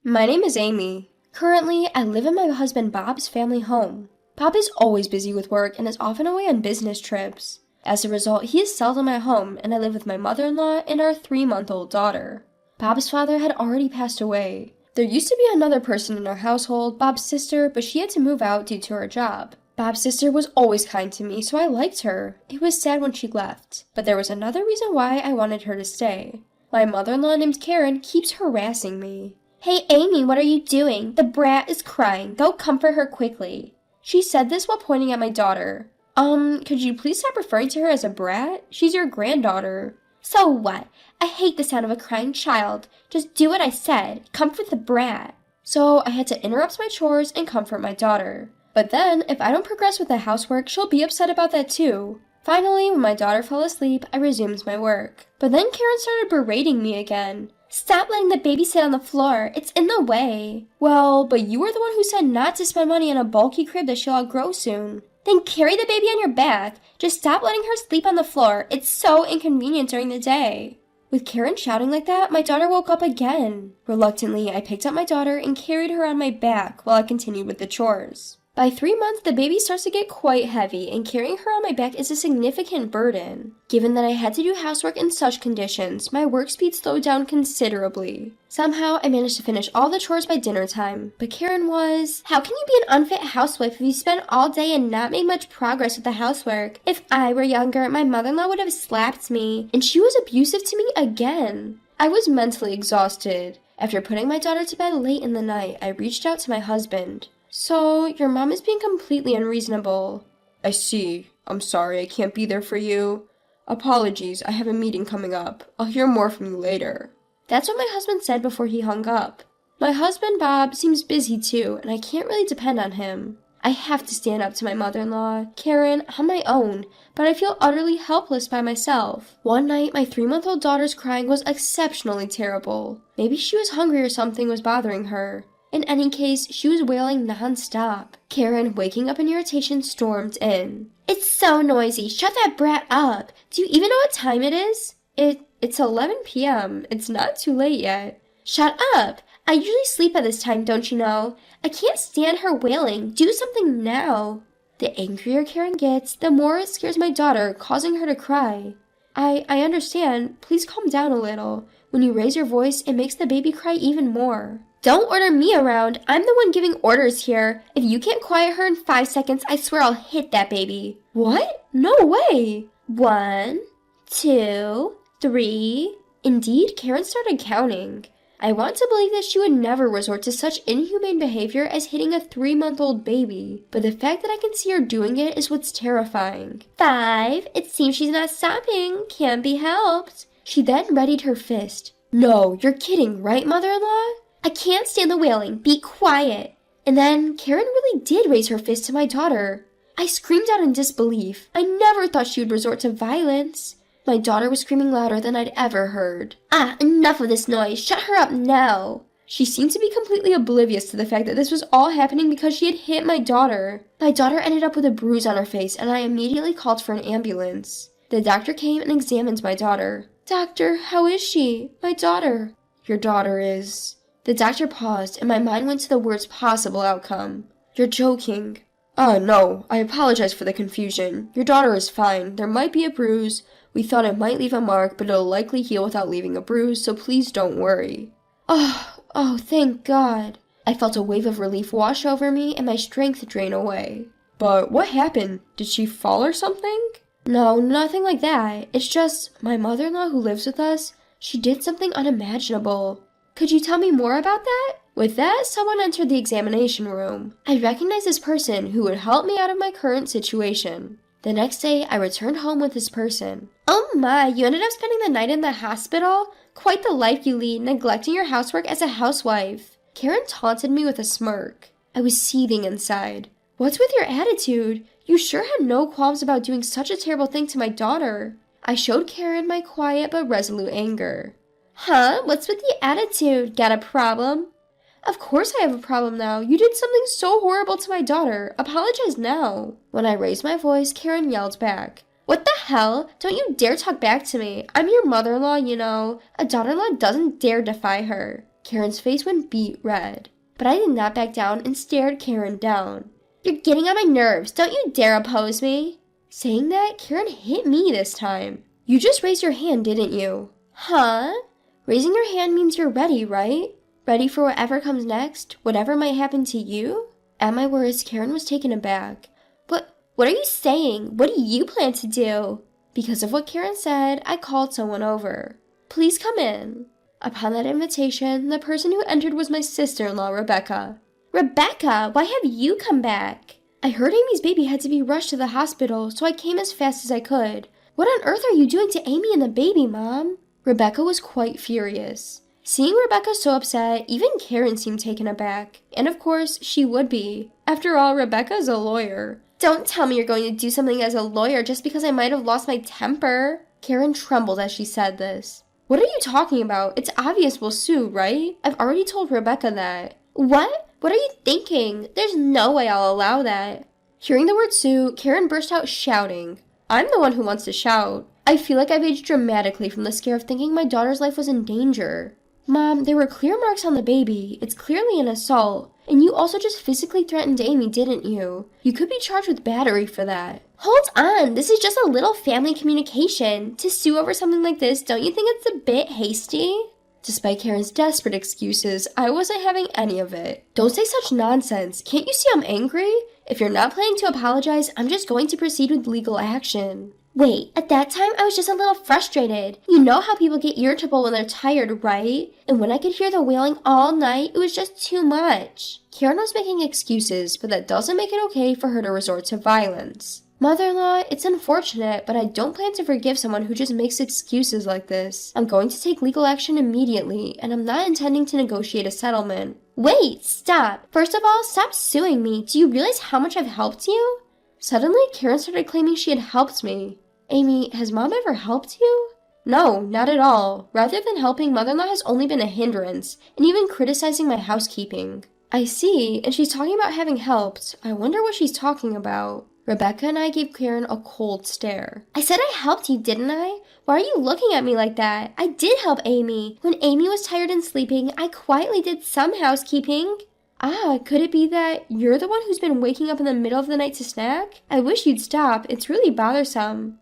My name is Amy. Currently, I live in my husband Bob's family home. Bob is always busy with work and is often away on business trips. As a result, he is seldom at home, and I live with my mother-in-law and our 3-month-old daughter. Bob's father had already passed away. There used to be another person in our household, Bob's sister, but she had to move out due to her job. Bob's sister was always kind to me, so I liked her. It was sad when she left, but there was another reason why I wanted her to stay. My mother-in-law named Karen keeps harassing me. "Hey Amy, what are you doing? The brat is crying. Go comfort her quickly." She said this while pointing at my daughter. Could you please stop referring to her as a brat? She's your granddaughter." "So what? I hate the sound of a crying child. Just do what I said. Comfort the brat." So I had to interrupt my chores and comfort my daughter. But then, if I don't progress with the housework, she'll be upset about that too. Finally, when my daughter fell asleep, I resumed my work. But then Karen started berating me again. "Stop letting the baby sit on the floor. It's in the way." "Well, but you were the one who said not to spend money on a bulky crib that she'll outgrow soon." "Then carry the baby on your back. Just stop letting her sleep on the floor. It's so inconvenient during the day." With Karen shouting like that, my daughter woke up again. Reluctantly, I picked up my daughter and carried her on my back while I continued with the chores. By 3 months, the baby starts to get quite heavy, and carrying her on my back is a significant burden. Given that I had to do housework in such conditions, my work speed slowed down considerably. Somehow, I managed to finish all the chores by dinner time, but Karen was, "How can you be an unfit housewife if you spend all day and not make much progress with the housework? If I were younger, my mother-in-law would have slapped me, and she was abusive to me again." I was mentally exhausted. After putting my daughter to bed late in the night, I reached out to my husband. "So, your mom is being completely unreasonable." "I see. I'm sorry I can't be there for you. Apologies, I have a meeting coming up. I'll hear more from you later." That's what my husband said before he hung up. My husband, Bob, seems busy too, and I can't really depend on him. I have to stand up to my mother-in-law, Karen, on my own, but I feel utterly helpless by myself. One night, my 3-month-old daughter's crying was exceptionally terrible. Maybe she was hungry or something was bothering her. In any case, she was wailing non-stop. Karen, waking up in irritation, stormed in. "It's so noisy. Shut that brat up. Do you even know what time it is?" It's 11 p.m. It's not too late yet." "Shut up. I usually sleep at this time, don't you know? I can't stand her wailing. Do something now." The angrier Karen gets, the more it scares my daughter, causing her to cry. I understand. Please calm down a little. When you raise your voice, it makes the baby cry even more." "Don't order me around. I'm the one giving orders here. If you can't quiet her in 5 seconds, I swear I'll hit that baby." "What? No way." 1, 2, 3. Indeed, Karen started counting. I want to believe that she would never resort to such inhumane behavior as hitting a 3-month-old baby, but the fact that I can see her doing it is what's terrifying. 5. It seems she's not stopping. Can't be helped. She then readied her fist. "No, you're kidding, right, mother-in-law?" "I can't stand the wailing. Be quiet." And then Karen really did raise her fist to my daughter. I screamed out in disbelief. I never thought she would resort to violence. My daughter was screaming louder than I'd ever heard. Enough of this noise. Shut her up now." She seemed to be completely oblivious to the fact that this was all happening because she had hit my daughter. My daughter ended up with a bruise on her face, and I immediately called for an ambulance. The doctor came and examined my daughter. "Doctor, how is she? My daughter." "Your daughter is..." The doctor paused, and my mind went to the worst possible outcome. "You're joking." No, I apologize for the confusion. Your daughter is fine. There might be a bruise. We thought it might leave a mark, but it'll likely heal without leaving a bruise, so please don't worry." Oh, thank God. I felt a wave of relief wash over me and my strength drain away. "But what happened? Did she fall or something?" "No, nothing like that. It's just, my mother-in-law who lives with us, she did something unimaginable." "Could you tell me more about that?" With that, someone entered the examination room. I recognized this person who would help me out of my current situation. The next day, I returned home with this person. "Oh my, you ended up spending the night in the hospital? Quite the life you lead, neglecting your housework as a housewife." Karen taunted me with a smirk. I was seething inside. "What's with your attitude? You sure had no qualms about doing such a terrible thing to my daughter." I showed Karen my quiet but resolute anger. "Huh? What's with the attitude? Got a problem?" "Of course I have a problem now. You did something so horrible to my daughter. Apologize now." When I raised my voice, Karen yelled back. "What the hell? Don't you dare talk back to me. I'm your mother-in-law, you know. A daughter-in-law doesn't dare defy her." Karen's face went beet red, but I did not back down and stared Karen down. "You're getting on my nerves. Don't you dare oppose me." Saying that, Karen hit me this time. "You just raised your hand, didn't you?" "Huh?" "Raising your hand means you're ready, right? Ready for whatever comes next, whatever might happen to you?" At my words, Karen was taken aback. What are you saying? What do you plan to do?" Because of what Karen said, I called someone over. "Please come in." Upon that invitation, the person who entered was my sister-in-law, Rebecca. "Rebecca, why have you come back?" "I heard Amy's baby had to be rushed to the hospital, so I came as fast as I could." "What on earth are you doing to Amy and the baby, Mom?" Rebecca was quite furious. Seeing Rebecca so upset, even Karen seemed taken aback. And of course, she would be. After all, Rebecca's a lawyer. "Don't tell me you're going to do something as a lawyer just because I might have lost my temper." Karen trembled as she said this. "What are you talking about? It's obvious we'll sue, right? I've already told Rebecca that." "What? What are you thinking? There's no way I'll allow that." Hearing the word sue, Karen burst out shouting. I'm the one who wants to shout. I feel like I've aged dramatically from the scare of thinking my daughter's life was in danger. "Mom, there were clear marks on the baby. It's clearly an assault. And you also just physically threatened Amy, didn't you? You could be charged with battery for that." "Hold on, this is just a little family communication. To sue over something like this, don't you think it's a bit hasty?" Despite Karen's desperate excuses, I wasn't having any of it. "Don't say such nonsense. Can't you see I'm angry? If you're not planning to apologize, I'm just going to proceed with legal action." "Wait, at that time I was just a little frustrated. You know how people get irritable when they're tired, right? And when I could hear the wailing all night, it was just too much." Karen was making excuses, but that doesn't make it okay for her to resort to violence. "Mother-in-law, it's unfortunate, but I don't plan to forgive someone who just makes excuses like this. I'm going to take legal action immediately, and I'm not intending to negotiate a settlement." "Wait, stop. First of all, stop suing me. Do you realize how much I've helped you?" Suddenly, Karen started claiming she had helped me. "Amy, has Mom ever helped you?" "No, not at all. Rather than helping, Mother-in-law has only been a hindrance, and even criticizing my housekeeping." "I see, and she's talking about having helped. I wonder what she's talking about." Rebecca and I gave Karen a cold stare. "I said I helped you, didn't I? Why are you looking at me like that? I did help Amy. When Amy was tired and sleeping, I quietly did some housekeeping." "Ah, could it be that you're the one who's been waking up in the middle of the night to snack? I wish you'd stop. It's really bothersome."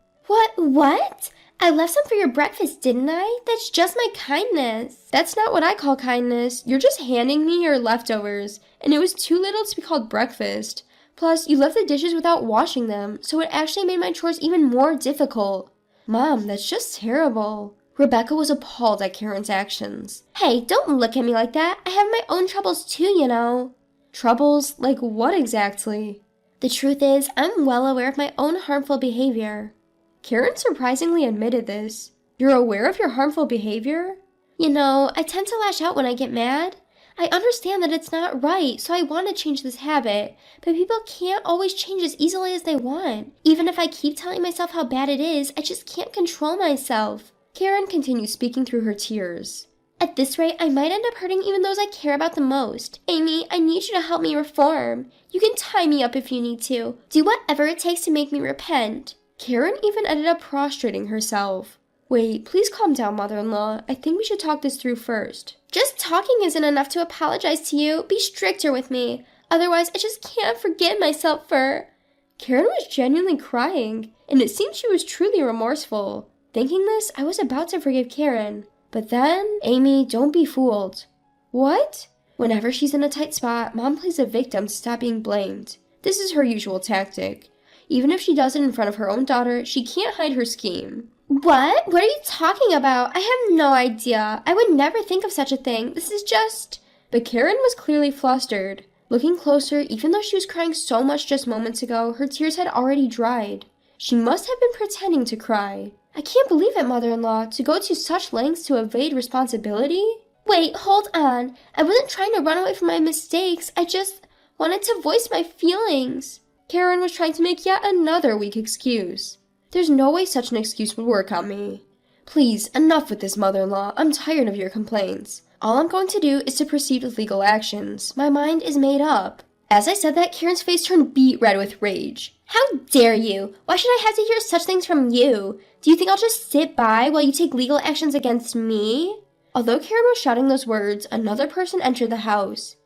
What? I left some for your breakfast, didn't I? That's just my kindness." "That's not what I call kindness. You're just handing me your leftovers, and it was too little to be called breakfast. Plus, you left the dishes without washing them, so it actually made my chores even more difficult." "Mom, that's just terrible." Rebecca was appalled at Karen's actions. "Hey, don't look at me like that. I have my own troubles too, you know." "Troubles? Like what exactly?" "The truth is, I'm well aware of my own harmful behavior." Karen surprisingly admitted this. "You're aware of your harmful behavior?" "You know, I tend to lash out when I get mad. I understand that it's not right, so I want to change this habit, but people can't always change as easily as they want. Even if I keep telling myself how bad it is, I just can't control myself." Karen continued speaking through her tears. "At this rate, I might end up hurting even those I care about the most. Amy, I need you to help me reform. You can tie me up if you need to. Do whatever it takes to make me repent." Karen even ended up prostrating herself. "Wait, please calm down, mother-in-law. I think we should talk this through first." "Just talking isn't enough to apologize to you. Be stricter with me. Otherwise, I just can't forgive myself for—" Karen was genuinely crying, and it seemed she was truly remorseful. Thinking this, I was about to forgive Karen. But then, "Amy, don't be fooled." "What?" "Whenever she's in a tight spot, Mom plays a victim to stop being blamed. This is her usual tactic. Even if she does it in front of her own daughter, she can't hide her scheme." "What? What are you talking about? I have no idea. I would never think of such a thing. This is just—" But Karen was clearly flustered. Looking closer, even though she was crying so much just moments ago, her tears had already dried. She must have been pretending to cry. "I can't believe it, mother-in-law, to go to such lengths to evade responsibility." "Wait, hold on. I wasn't trying to run away from my mistakes. I just wanted to voice my feelings." Karen was trying to make yet another weak excuse. "There's no way such an excuse would work on me." "Please, enough with this, mother-in-law. I'm tired of your complaints. All I'm going to do is to proceed with legal actions. My mind is made up." As I said that, Karen's face turned beet red with rage. "How dare you? Why should I have to hear such things from you? Do you think I'll just sit by while you take legal actions against me?" Although Karen was shouting those words, another person entered the house.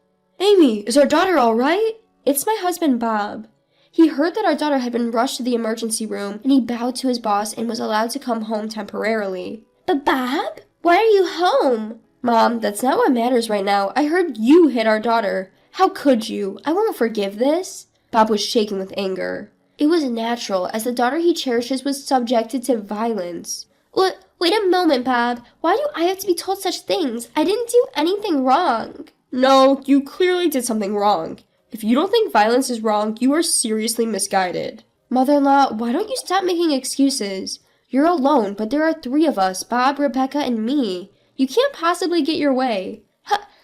"Amy, is our daughter all right?" "It's my husband, Bob." He heard that our daughter had been rushed to the emergency room, and he bowed to his boss and was allowed to come home temporarily. "But Bob, why are you home?" "Mom, that's not what matters right now. I heard you hit our daughter. How could you? I won't forgive this." Bob was shaking with anger. It was natural, as the daughter he cherishes was subjected to violence. Wait a moment, Bob. Why do I have to be told such things? I didn't do anything wrong." "No, you clearly did something wrong. If you don't think violence is wrong, you are seriously misguided." "Mother-in-law, why don't you stop making excuses? You're alone, but there are 3 of us, Bob, Rebecca, and me. You can't possibly get your way."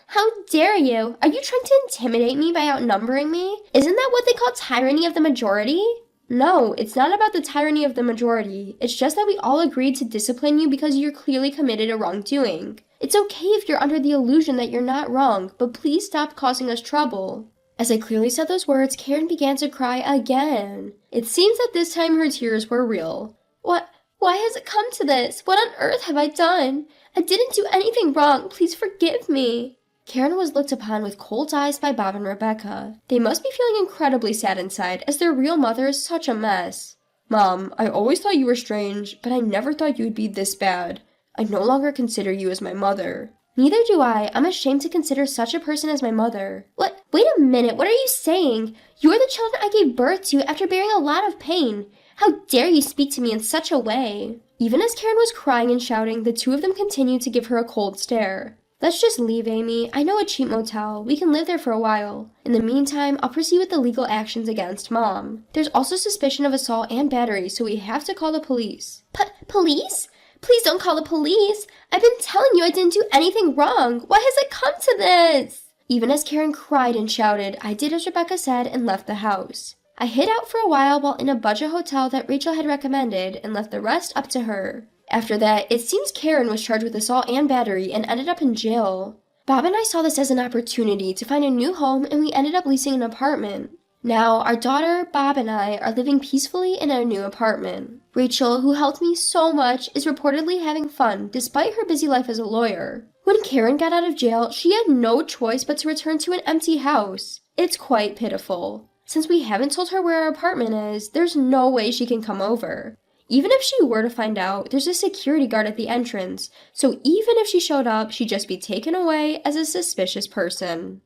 How dare you? Are you trying to intimidate me by outnumbering me? Isn't that what they call tyranny of the majority?" "No, it's not about the tyranny of the majority. It's just that we all agreed to discipline you because you're clearly committed a wrongdoing. It's okay if you're under the illusion that you're not wrong, but please stop causing us trouble." As I clearly said those words, Karen began to cry again. It seems that this time her tears were real. Why has it come to this? What on earth have I done? I didn't do anything wrong. Please forgive me." Karen was looked upon with cold eyes by Bob and Rebecca. They must be feeling incredibly sad inside, as their real mother is such a mess. "Mom, I always thought you were strange, but I never thought you would be this bad. I no longer consider you as my mother." "Neither do I. I'm ashamed to consider such a person as my mother." Wait a minute, what are you saying? You're the children I gave birth to after bearing a lot of pain. How dare you speak to me in such a way?" Even as Karen was crying and shouting, the 2 of them continued to give her a cold stare. "Let's just leave, Amy. I know a cheap motel. We can live there for a while. In the meantime, I'll proceed with the legal actions against Mom. There's also suspicion of assault and battery, so we have to call the police." Police? Please don't call the police. I've been telling you I didn't do anything wrong. Why has it come to this? Even as Karen cried and shouted, I did as Rebecca said and left the house. I hid out for a while in a budget hotel that Rachel had recommended and left the rest up to her. After that, it seems Karen was charged with assault and battery and ended up in jail. Bob and I saw this as an opportunity to find a new home, and we ended up leasing an apartment. Now, our daughter, Bob, and I are living peacefully in our new apartment. Rachel, who helped me so much, is reportedly having fun despite her busy life as a lawyer. When Karen got out of jail, she had no choice but to return to an empty house. It's quite pitiful. Since we haven't told her where our apartment is, there's no way she can come over. Even if she were to find out, there's a security guard at the entrance, so even if she showed up, she'd just be taken away as a suspicious person.